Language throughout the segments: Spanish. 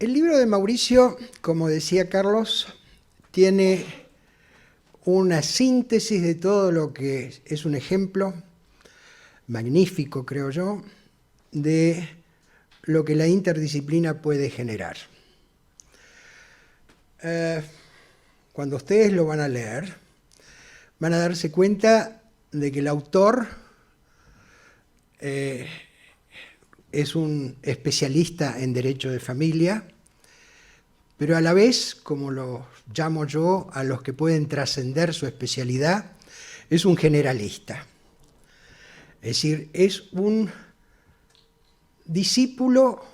El libro de Mauricio, como decía Carlos, tiene una síntesis de todo lo que es un ejemplo magnífico, creo yo, de lo que la interdisciplina puede generar. Cuando ustedes lo van a leer, van a darse cuenta de que el autor es un especialista en derecho de familia, pero a la vez, como lo llamo yo, a los que pueden trascender su especialidad, es un generalista. Es decir, es un discípulo,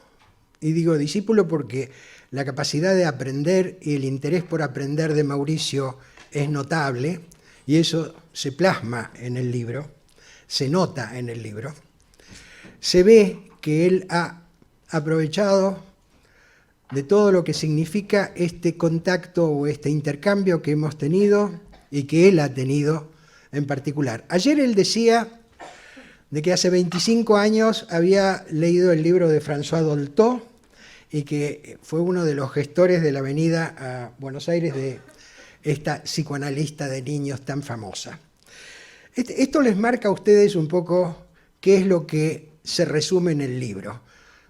y digo discípulo porque la capacidad de aprender y el interés por aprender de Mauricio es notable, y eso se plasma en el libro, se nota en el libro. Se ve que él ha aprovechado de todo lo que significa este contacto o este intercambio que hemos tenido y que él ha tenido en particular. Ayer él decía de que hace 25 años había leído el libro de François Dolto y que fue uno de los gestores de la venida a Buenos Aires de esta psicoanalista de niños tan famosa. Esto les marca a ustedes un poco qué es lo que se resume en el libro.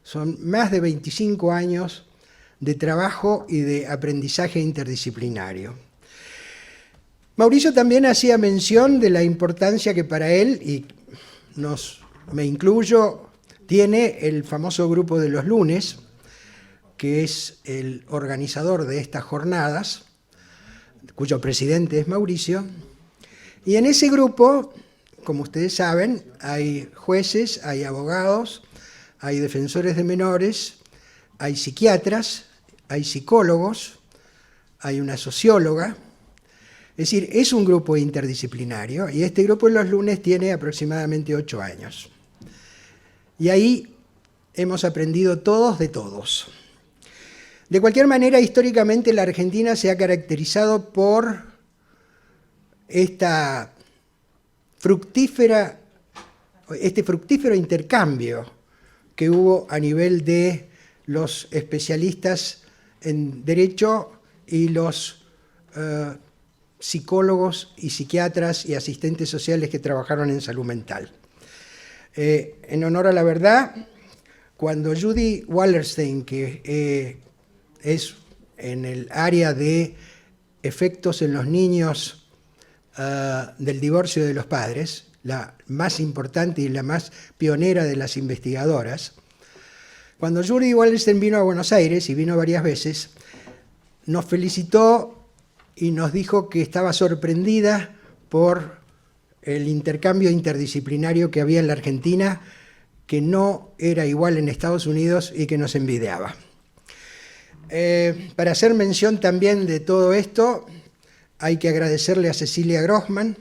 Son más de 25 años de trabajo y de aprendizaje interdisciplinario. Mauricio también hacía mención de la importancia que para él, y me incluyo, tiene el famoso grupo de los lunes, que es el organizador de estas jornadas, cuyo presidente es Mauricio, y en ese grupo, como ustedes saben, hay jueces, hay abogados, hay defensores de menores, hay psiquiatras, hay psicólogos, hay una socióloga. Es decir, es un grupo interdisciplinario y este grupo en los lunes tiene aproximadamente 8 años. Y ahí hemos aprendido todos de todos. De cualquier manera, históricamente la Argentina se ha caracterizado por este fructífero intercambio que hubo a nivel de los especialistas en derecho y los psicólogos y psiquiatras y asistentes sociales que trabajaron en salud mental. En honor a la verdad, cuando Judy Wallerstein, que es en el área de efectos en los niños del divorcio de los padres, la más importante y la más pionera de las investigadoras, cuando Judy Wallerstein vino a Buenos Aires, y vino varias veces, nos felicitó y nos dijo que estaba sorprendida por el intercambio interdisciplinario que había en la Argentina, que no era igual en Estados Unidos y que nos envidiaba. Para hacer mención también de todo esto, hay que agradecerle a Cecilia Grossman,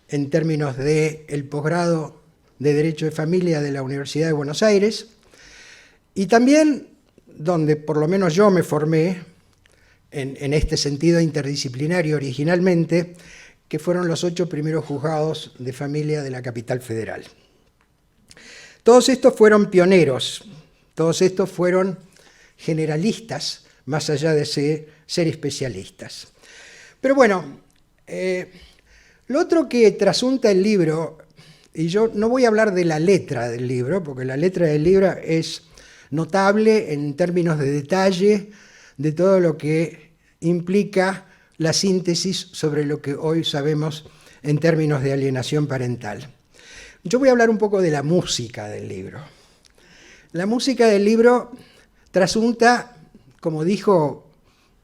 en términos del posgrado de Derecho de Familia de la Universidad de Buenos Aires, y también donde por lo menos yo me formé en este sentido interdisciplinario originalmente, que fueron los 8 primeros juzgados de familia de la capital federal. Todos estos fueron pioneros, todos estos fueron generalistas, más allá de ser especialistas. Pero bueno, lo otro que trasunta el libro, y yo no voy a hablar de la letra del libro, porque la letra del libro es notable en términos de detalle de todo lo que implica la síntesis sobre lo que hoy sabemos en términos de alienación parental. Yo voy a hablar un poco de la música del libro. La música del libro trasunta, como dijo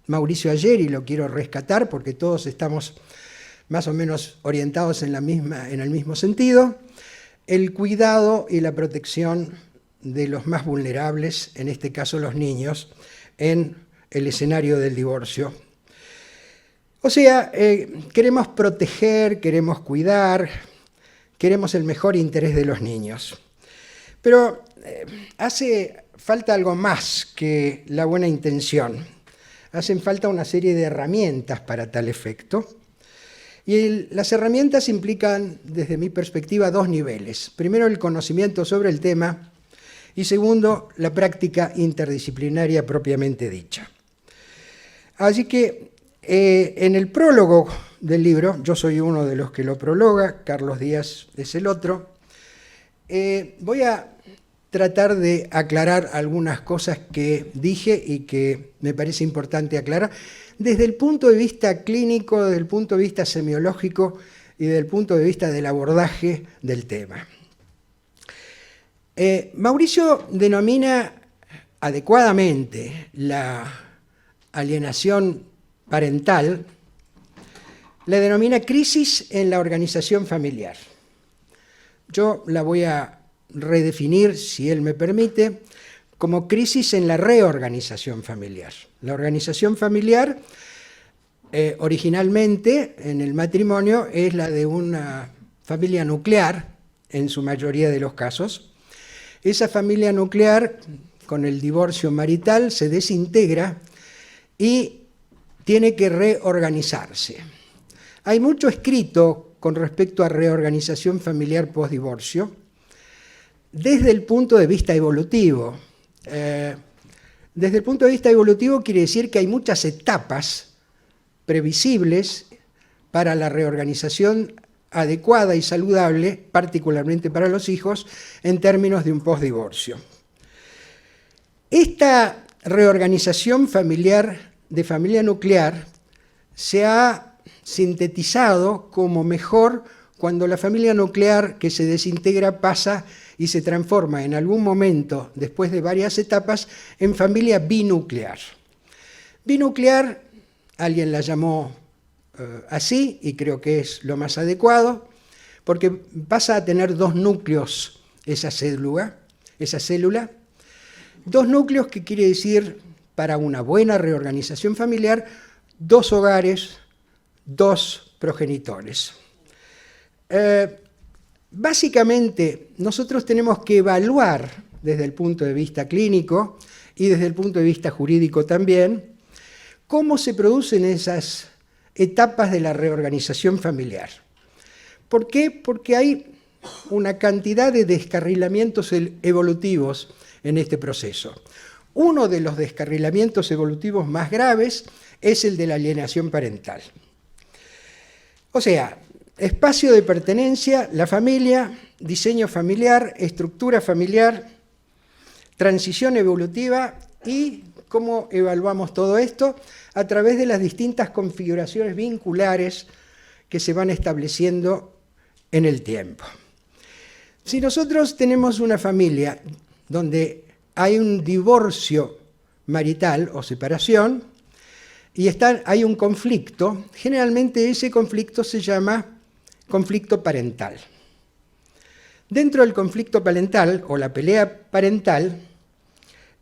Mauricio ayer, y lo quiero rescatar porque todos estamos más o menos orientados en el mismo sentido, el cuidado y la protección de los más vulnerables, en este caso los niños, en el escenario del divorcio. O sea, queremos proteger, queremos cuidar, queremos el mejor interés de los niños. Pero hace falta algo más que la buena intención. Hacen falta una serie de herramientas para tal efecto. Y las herramientas implican, desde mi perspectiva, 2 niveles. Primero, el conocimiento sobre el tema, y segundo, la práctica interdisciplinaria propiamente dicha. Así que en el prólogo del libro, yo soy uno de los que lo prologa, Carlos Díaz es el otro, voy a tratar de aclarar algunas cosas que dije y que me parece importante aclarar desde el punto de vista clínico, desde el punto de vista semiológico y desde el punto de vista del abordaje del tema. Mauricio denomina adecuadamente la alienación parental, la denomina crisis en la organización familiar. Yo la voy a redefinir, si él me permite, como crisis en la reorganización familiar. La organización familiar, originalmente, en el matrimonio, es la de una familia nuclear, en su mayoría de los casos. Esa familia nuclear, con el divorcio marital, se desintegra y tiene que reorganizarse. Hay mucho escrito con respecto a reorganización familiar postdivorcio, desde el punto de vista evolutivo. Desde el punto de vista evolutivo quiere decir que hay muchas etapas previsibles para la reorganización adecuada y saludable, particularmente para los hijos, en términos de un postdivorcio. Esta reorganización familiar, de familia nuclear, se ha sintetizado como mejor cuando la familia nuclear que se desintegra pasa y se transforma en algún momento, después de varias etapas, en familia binuclear. Binuclear, alguien la llamó así, y creo que es lo más adecuado, porque pasa a tener dos núcleos esa célula, dos núcleos que quiere decir, para una buena reorganización familiar, dos hogares, dos progenitores. Básicamente, nosotros tenemos que evaluar desde el punto de vista clínico y desde el punto de vista jurídico también, cómo se producen esas etapas de la reorganización familiar. ¿Por qué? Porque hay una cantidad de descarrilamientos evolutivos en este proceso. Uno de los descarrilamientos evolutivos más graves es el de la alienación parental. O sea, espacio de pertenencia, la familia, diseño familiar, estructura familiar, transición evolutiva y cómo evaluamos todo esto a través de las distintas configuraciones vinculares que se van estableciendo en el tiempo. Si nosotros tenemos una familia donde hay un divorcio marital o separación y hay un conflicto, generalmente ese conflicto se llama conflicto parental. Dentro del conflicto parental o la pelea parental,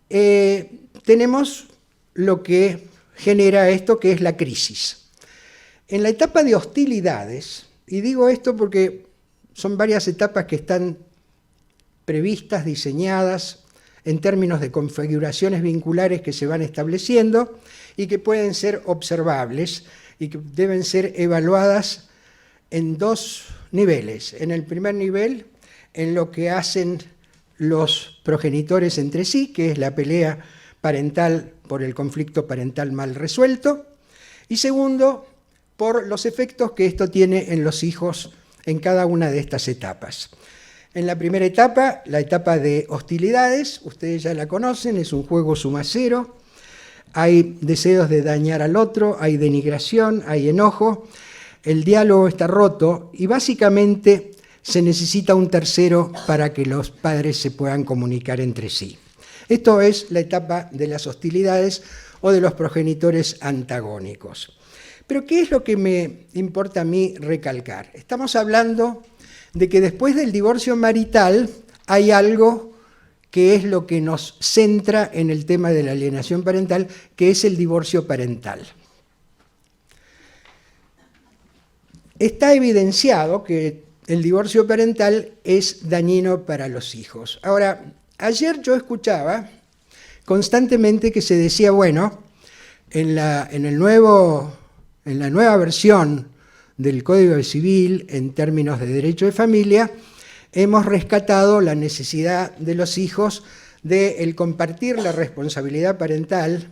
tenemos lo que genera esto, que es la crisis. En la etapa de hostilidades, y digo esto porque son varias etapas que están previstas, diseñadas, en términos de configuraciones vinculares que se van estableciendo y que pueden ser observables y que deben ser evaluadas en dos niveles. En el primer nivel, en lo que hacen los progenitores entre sí, que es la pelea parental por el conflicto parental mal resuelto, y segundo, por los efectos que esto tiene en los hijos en cada una de estas etapas. En la primera etapa, la etapa de hostilidades, ustedes ya la conocen, es un juego suma cero, hay deseos de dañar al otro, hay denigración, hay enojo, el diálogo está roto y básicamente se necesita un tercero para que los padres se puedan comunicar entre sí. Esto es la etapa de las hostilidades o de los progenitores antagónicos. Pero ¿qué es lo que me importa a mí recalcar? Estamos hablando de que después del divorcio marital hay algo que es lo que nos centra en el tema de la alienación parental, que es el divorcio parental. Está evidenciado que el divorcio parental es dañino para los hijos. Ahora, ayer yo escuchaba constantemente que se decía, bueno, en la nueva versión del Código Civil, en términos de derecho de familia, hemos rescatado la necesidad de los hijos del compartir la responsabilidad parental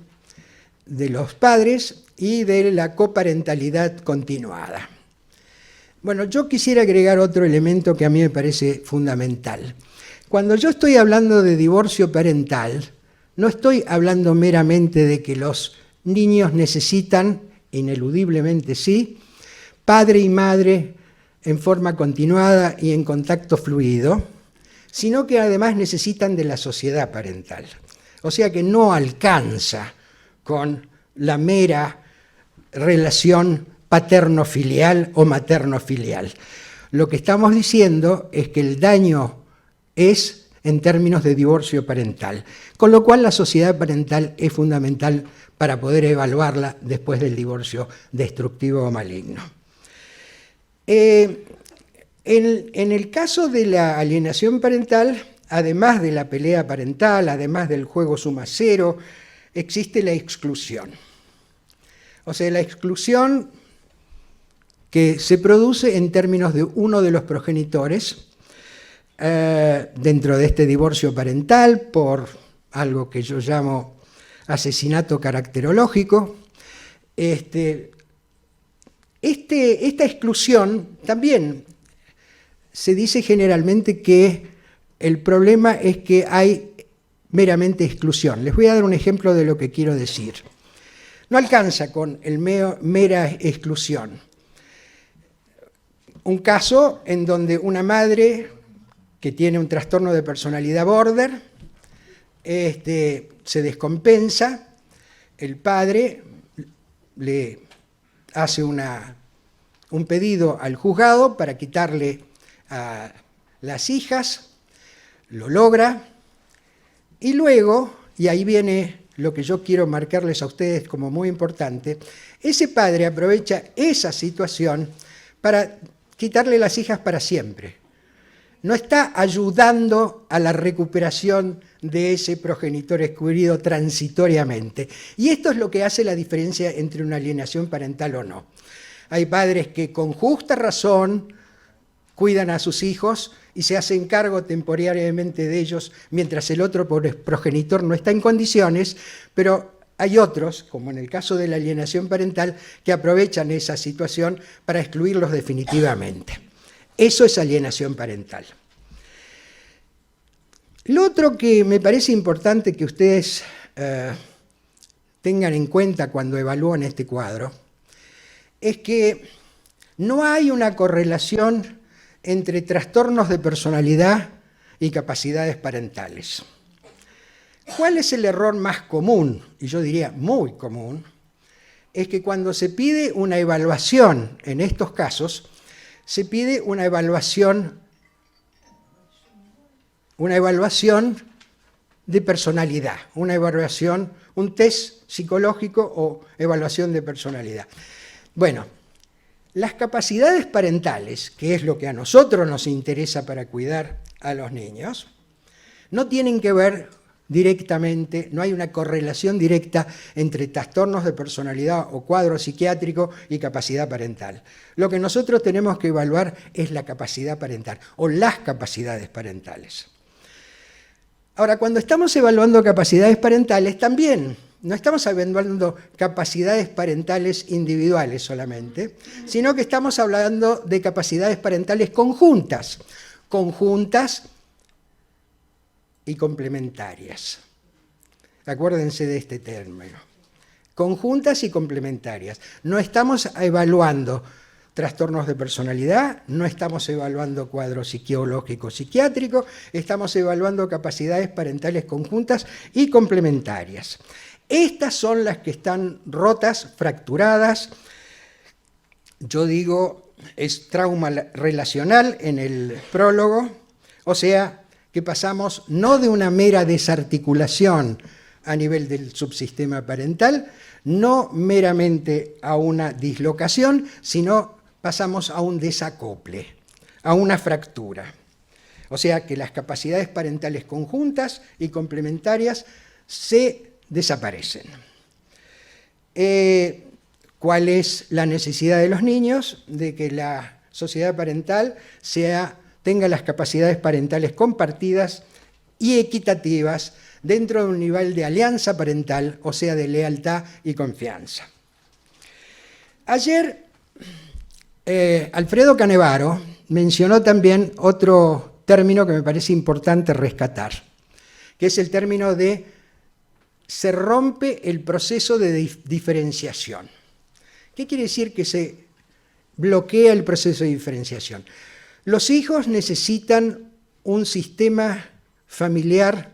de los padres y de la coparentalidad continuada. Bueno, yo quisiera agregar otro elemento que a mí me parece fundamental. Cuando yo estoy hablando de divorcio parental, no estoy hablando meramente de que los niños necesitan, ineludiblemente sí, padre y madre en forma continuada y en contacto fluido, sino que además necesitan de la sociedad parental. O sea que no alcanza con la mera relación paterno-filial o materno-filial. Lo que estamos diciendo es que el daño es en términos de divorcio parental, con lo cual la sociedad parental es fundamental para poder evaluarla después del divorcio destructivo o maligno. En el caso de la alienación parental, además de la pelea parental, además del juego suma cero, existe la exclusión. O sea, la exclusión que se produce en términos de uno de los progenitores dentro de este divorcio parental por algo que yo llamo asesinato caracterológico. Esta exclusión también se dice generalmente que el problema es que hay meramente exclusión. Les voy a dar un ejemplo de lo que quiero decir. No alcanza con el mera exclusión. Un caso en donde una madre que tiene un trastorno de personalidad border se descompensa, el padre le hace un pedido al juzgado para quitarle a las hijas, lo logra, y luego, y ahí viene lo que yo quiero marcarles a ustedes como muy importante, ese padre aprovecha esa situación para quitarle las hijas para siempre. No está ayudando a la recuperación de ese progenitor excluido transitoriamente. Y esto es lo que hace la diferencia entre una alienación parental o no. Hay padres que con justa razón cuidan a sus hijos y se hacen cargo temporariamente de ellos mientras el otro progenitor no está en condiciones, pero hay otros, como en el caso de la alienación parental, que aprovechan esa situación para excluirlos definitivamente. Eso es alienación parental. Lo otro que me parece importante que ustedes tengan en cuenta cuando evalúan este cuadro es que no hay una correlación entre trastornos de personalidad y capacidades parentales. ¿Cuál es el error más común? Y yo diría muy común, es que cuando se pide una evaluación en estos casos, se pide una evaluación de personalidad, una evaluación, un test psicológico o evaluación de personalidad. Bueno, las capacidades parentales, que es lo que a nosotros nos interesa para cuidar a los niños, no tienen que ver directamente, no hay una correlación directa entre trastornos de personalidad o cuadro psiquiátrico y capacidad parental. Lo que nosotros tenemos que evaluar es la capacidad parental o las capacidades parentales. Ahora, cuando estamos evaluando capacidades parentales, también no estamos evaluando capacidades parentales individuales solamente, sino que estamos hablando de capacidades parentales conjuntas y complementarias. Acuérdense de este término. Conjuntas y complementarias. No estamos evaluando trastornos de personalidad, no estamos evaluando cuadro psicológico psiquiátrico, estamos evaluando capacidades parentales conjuntas y complementarias. Estas son las que están rotas, fracturadas. Yo digo, es trauma relacional en el prólogo, o sea, que pasamos no de una mera desarticulación a nivel del subsistema parental, no meramente a una dislocación, sino pasamos a un desacople, a una fractura. O sea que las capacidades parentales conjuntas y complementarias se desaparecen. ¿Cuál es la necesidad de los niños? De que la sociedad parental tenga las capacidades parentales compartidas y equitativas dentro de un nivel de alianza parental, o sea, de lealtad y confianza. Ayer, Alfredo Canevaro mencionó también otro término que me parece importante rescatar, que es el término de se rompe el proceso de diferenciación. ¿Qué quiere decir que se bloquea el proceso de diferenciación? Los hijos necesitan un sistema familiar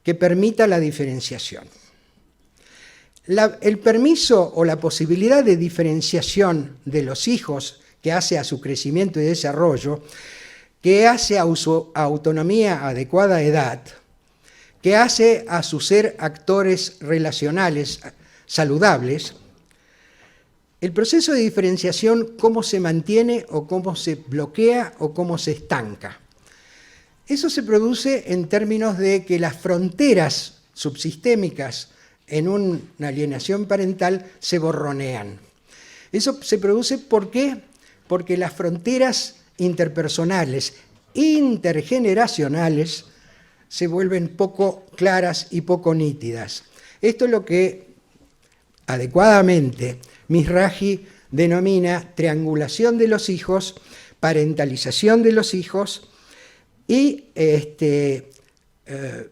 que permita la diferenciación. El permiso o la posibilidad de diferenciación de los hijos que hace a su crecimiento y desarrollo, que hace a su autonomía a adecuada edad, que hace a su ser actores relacionales saludables, el proceso de diferenciación, cómo se mantiene o cómo se bloquea o cómo se estanca. Eso se produce en términos de que las fronteras subsistémicas en una alienación parental se borronean. Eso se produce ¿por qué? Porque las fronteras interpersonales, intergeneracionales, se vuelven poco claras y poco nítidas. Esto es lo que adecuadamente Mizrahi denomina triangulación de los hijos, parentalización de los hijos y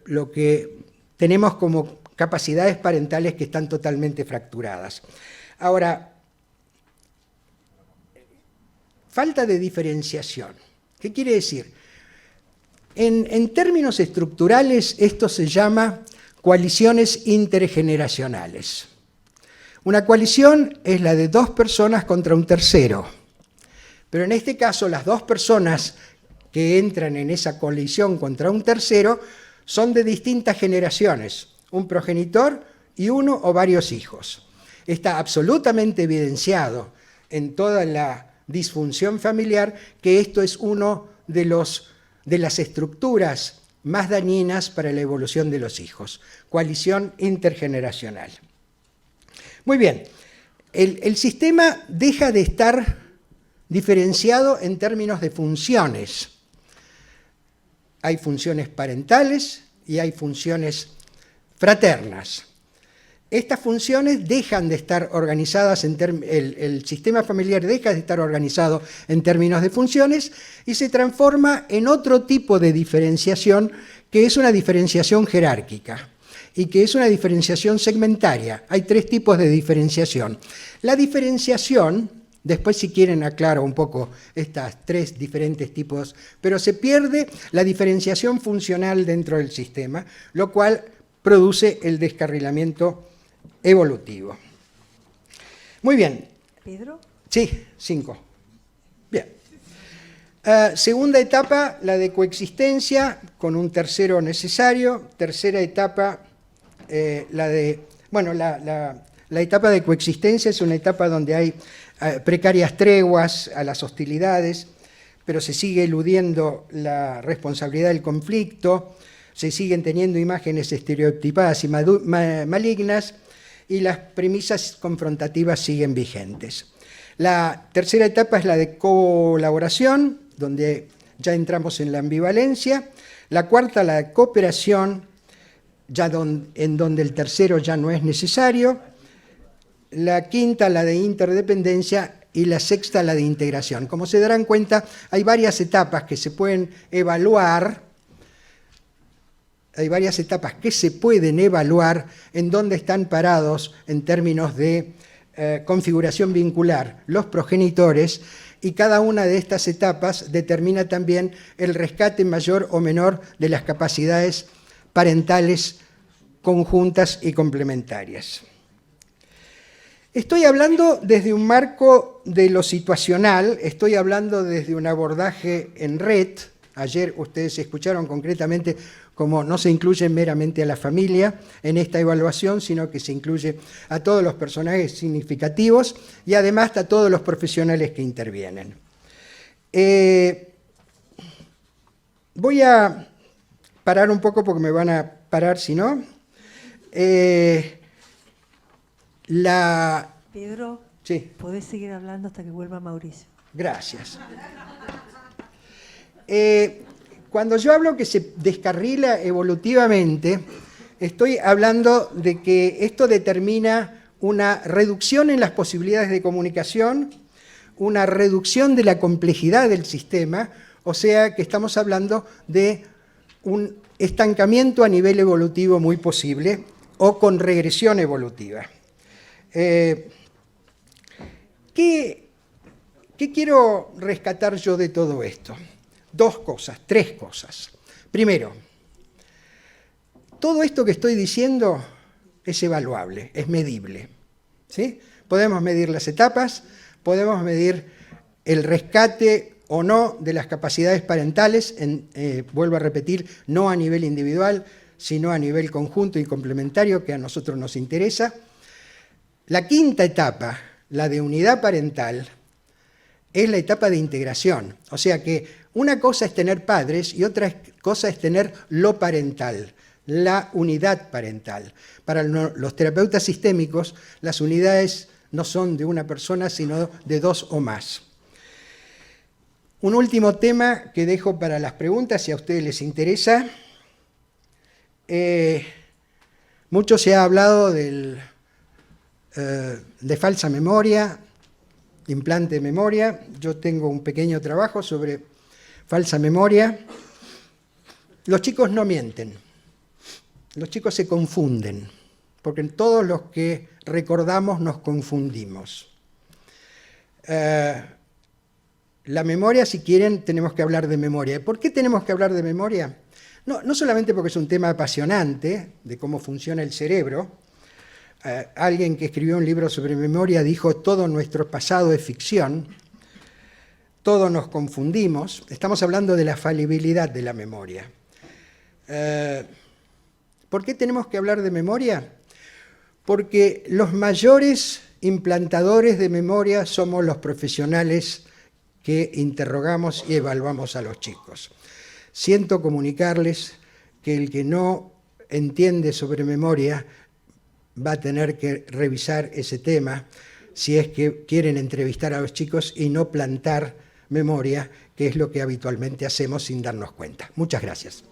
lo que tenemos como capacidades parentales que están totalmente fracturadas. Ahora, falta de diferenciación. ¿Qué quiere decir? En términos estructurales, esto se llama coaliciones intergeneracionales. Una coalición es la de dos personas contra un tercero, pero en este caso las dos personas que entran en esa coalición contra un tercero son de distintas generaciones, un progenitor y uno o varios hijos. Está absolutamente evidenciado en toda la disfunción familiar que esto es uno de las estructuras más dañinas para la evolución de los hijos, coalición intergeneracional. Muy bien, el sistema deja de estar diferenciado en términos de funciones. Hay funciones parentales y hay funciones fraternas. Estas funciones dejan de estar organizadas, el sistema familiar deja de estar organizado en términos de funciones y se transforma en otro tipo de diferenciación que es una diferenciación jerárquica y que es una diferenciación segmentaria. Hay tres tipos de diferenciación. La diferenciación, después si quieren aclaro un poco estos tres diferentes tipos, pero se pierde la diferenciación funcional dentro del sistema, lo cual produce el descarrilamiento evolutivo. Muy bien. ¿Pedro? Sí, 5. Bien. Segunda etapa, la de coexistencia, con un tercero necesario. Tercera etapa, la etapa de coexistencia es una etapa donde hay precarias treguas a las hostilidades, pero se sigue eludiendo la responsabilidad del conflicto, se siguen teniendo imágenes estereotipadas y malignas, y las premisas confrontativas siguen vigentes. La tercera etapa es la de colaboración, donde ya entramos en la ambivalencia. La cuarta, la de cooperación, en donde el tercero ya no es necesario. La quinta, la de interdependencia, y la sexta, la de integración. Como se darán cuenta, hay varias etapas que se pueden evaluar. Hay varias etapas que se pueden evaluar en dónde están parados en términos de configuración vincular los progenitores, y cada una de estas etapas determina también el rescate mayor o menor de las capacidades parentales conjuntas y complementarias. Estoy hablando desde un marco de lo situacional, estoy hablando desde un abordaje en red. Ayer ustedes escucharon concretamente cómo no se incluye meramente a la familia en esta evaluación, sino que se incluye a todos los personajes significativos y además a todos los profesionales que intervienen. Voy a parar un poco porque me van a parar si no. Pedro, sí. Podés seguir hablando hasta que vuelva Mauricio. Gracias. Cuando yo hablo que se descarrila evolutivamente, estoy hablando de que esto determina una reducción en las posibilidades de comunicación, una reducción de la complejidad del sistema, o sea que estamos hablando de un estancamiento a nivel evolutivo muy posible o con regresión evolutiva. ¿Qué quiero rescatar yo de todo esto? Tres cosas. Primero, todo esto que estoy diciendo es evaluable, es medible, ¿sí? Podemos medir las etapas, podemos medir el rescate o no de las capacidades parentales, vuelvo a repetir, no a nivel individual, sino a nivel conjunto y complementario, que a nosotros nos interesa. La quinta etapa, la de unidad parental, es la etapa de integración. O sea que una cosa es tener padres y otra cosa es tener lo parental, la unidad parental. Para los terapeutas sistémicos, las unidades no son de una persona, sino de dos o más. Un último tema que dejo para las preguntas, si a ustedes les interesa. Mucho se ha hablado de falsa memoria, implante de memoria. Yo tengo un pequeño trabajo sobre falsa memoria. Los chicos no mienten, los chicos se confunden, porque todos los que recordamos nos confundimos. La memoria, si quieren, tenemos que hablar de memoria. ¿Por qué tenemos que hablar de memoria? No solamente porque es un tema apasionante de cómo funciona el cerebro. Alguien que escribió un libro sobre memoria dijo: todo nuestro pasado es ficción, todos nos confundimos. Estamos hablando de la falibilidad de la memoria. ¿Por qué tenemos que hablar de memoria? Porque los mayores implantadores de memoria somos los profesionales que interrogamos y evaluamos a los chicos. Siento comunicarles que el que no entiende sobre memoria va a tener que revisar ese tema si es que quieren entrevistar a los chicos y no plantar memoria, que es lo que habitualmente hacemos sin darnos cuenta. Muchas gracias.